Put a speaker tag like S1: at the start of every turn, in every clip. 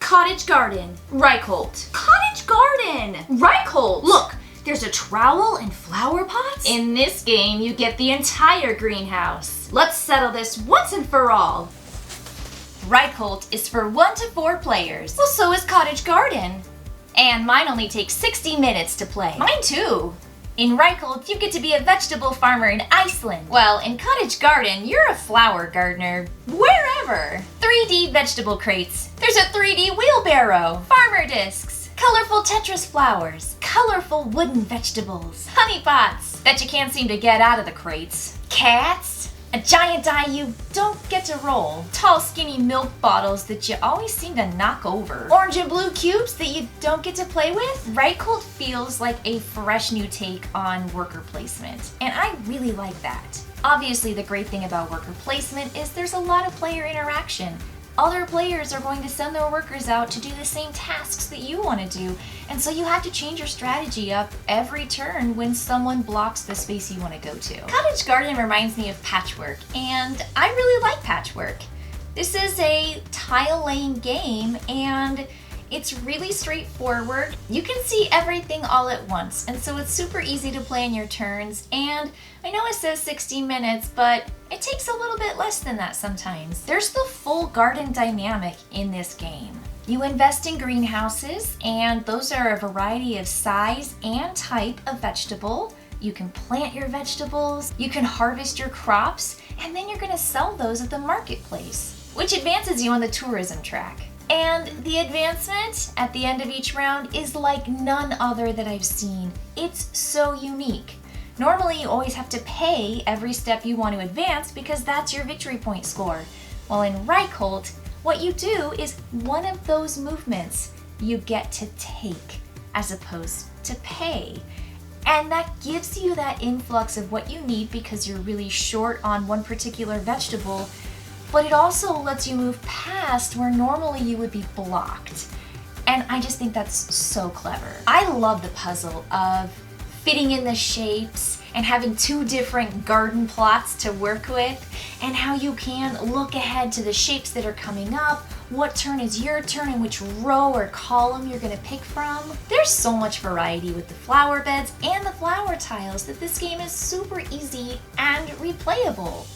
S1: Cottage Garden.
S2: Reykholt.
S1: Cottage Garden.
S2: Reykholt.
S1: Look, there's a trowel and flower pots.
S2: In this game, you get the entire greenhouse.
S1: Let's settle this once and for all.
S2: Reykholt is for 1 to 4 players.
S1: Well, so is Cottage Garden.
S2: And mine only takes 60 minutes to play.
S1: Mine too.
S2: In Reykholt, you get to be a vegetable farmer in Iceland. Well, in Cottage Garden, you're a flower gardener wherever. 3D vegetable crates. There's a 3D wheelbarrow. Farmer discs. Colorful Tetris flowers. Colorful wooden vegetables. Honey pots that you can't seem to get out of the crates. Cats. A giant die you don't get to roll. Tall, skinny milk bottles that you always seem to knock over. Orange and blue cubes that you don't get to play with. Reykholt feels like a fresh new take on worker placement, and I really like that. Obviously, the great thing about worker placement is there's a lot of player interaction. Other players are going to send their workers out to do the same tasks that you want to do, and so you have to change your strategy up every turn when someone blocks the space you want to go to. Cottage Garden reminds me of patchwork, and I really like patchwork. This is a tile-laying game, and it's really straightforward. You can see everything all at once, and so it's super easy to play in your turns, and I know it says 60 minutes, but it takes a little bit less than that sometimes. There's the full garden dynamic in this game. You invest in greenhouses, and those are a variety of size and type of vegetable. You can plant your vegetables, you can harvest your crops, and then you're gonna sell those at the marketplace, which advances you on the tourism track. And the advancement at the end of each round is like none other that I've seen. It's so unique. Normally, you always have to pay every step you want to advance because that's your victory point score. While in Reykholt, what you do is one of those movements you get to take as opposed to pay. And that gives you that influx of what you need because you're really short on one particular vegetable, but it also lets you move past where normally you would be blocked. And I just think that's so clever. I love the puzzle of fitting in the shapes and having 2 different garden plots to work with, and how you can look ahead to the shapes that are coming up, what turn is your turn, and which row or column you're gonna pick from. There's so much variety with the flower beds and the flower tiles that this game is super easy and replayable.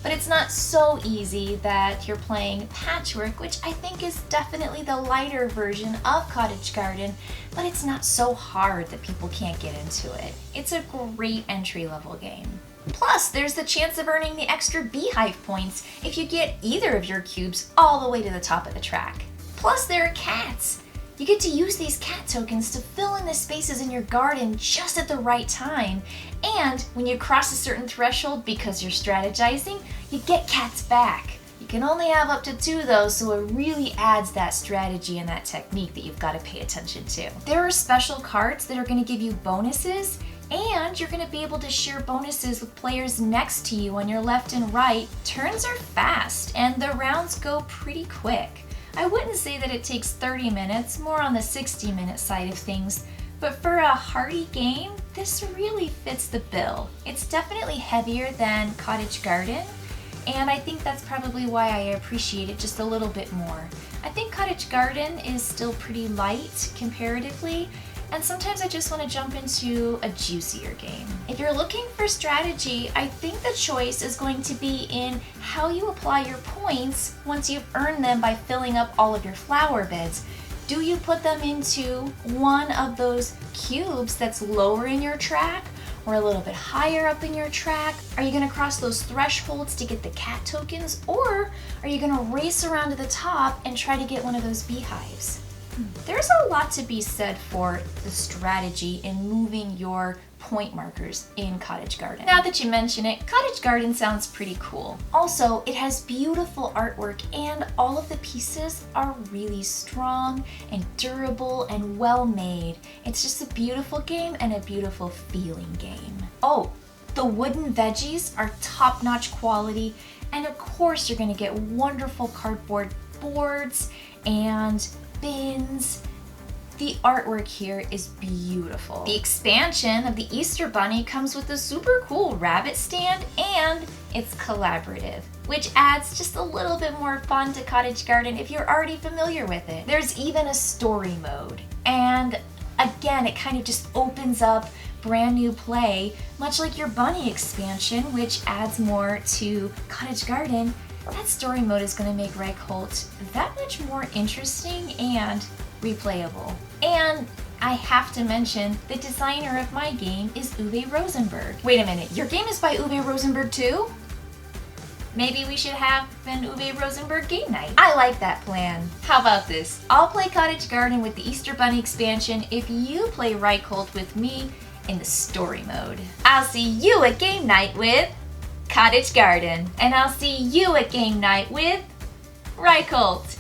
S2: But it's not so easy that you're playing patchwork, which I think is definitely the lighter version of Cottage Garden, but it's not so hard that people can't get into it. It's a great entry-level game. Plus, there's the chance of earning the extra beehive points if you get either of your cubes all the way to the top of the track. Plus, there are cats. You get to use these cat tokens to fill in the spaces in your garden just at the right time. And when you cross a certain threshold because you're strategizing, you get cats back. You can only have up to 2 though, so it really adds that strategy and that technique that you've got to pay attention to. There are special cards that are going to give you bonuses, and you're going to be able to share bonuses with players next to you on your left and right. Turns are fast, and the rounds go pretty quick. I wouldn't say that it takes 30 minutes, more on the 60-minute side of things, but for a hearty game, this really fits the bill. It's definitely heavier than Cottage Garden, and I think that's probably why I appreciate it just a little bit more. I think Cottage Garden is still pretty light comparatively, and sometimes I just want to jump into a juicier game. If you're looking for strategy, I think the choice is going to be in how you apply your points once you've earned them by filling up all of your flower beds. Do you put them into one of those cubes that's lower in your track or a little bit higher up in your track? Are you going to cross those thresholds to get the cat tokens, or are you going to race around to the top and try to get one of those beehives? There's a lot to be said for the strategy in moving your point markers in Cottage Garden. Now that you mention it, Cottage Garden sounds pretty cool. Also, it has beautiful artwork, and all of the pieces are really strong and durable and well made. It's just a beautiful game and a beautiful feeling game. Oh, the wooden veggies are top-notch quality, and of course you're going to get wonderful cardboard boards and bins. The artwork here is beautiful. The expansion of the Easter Bunny comes with a super cool rabbit stand, and it's collaborative, which adds just a little bit more fun to Cottage Garden if you're already familiar with it. There's even a story mode, and again, it kind of just opens up brand new play, much like your bunny expansion, which adds more to Cottage Garden. That story mode is going to make Reykholt that much more interesting and replayable. And I have to mention, the designer of my game is Uwe Rosenberg. Wait a minute, your game is by Uwe Rosenberg too? Maybe we should have an Uwe Rosenberg game night. I like that plan. How about this? I'll play Cottage Garden with the Easter Bunny expansion if you play Reykholt with me in the story mode. I'll see you at game night with Cottage Garden. And I'll see you at game night with Reykholt.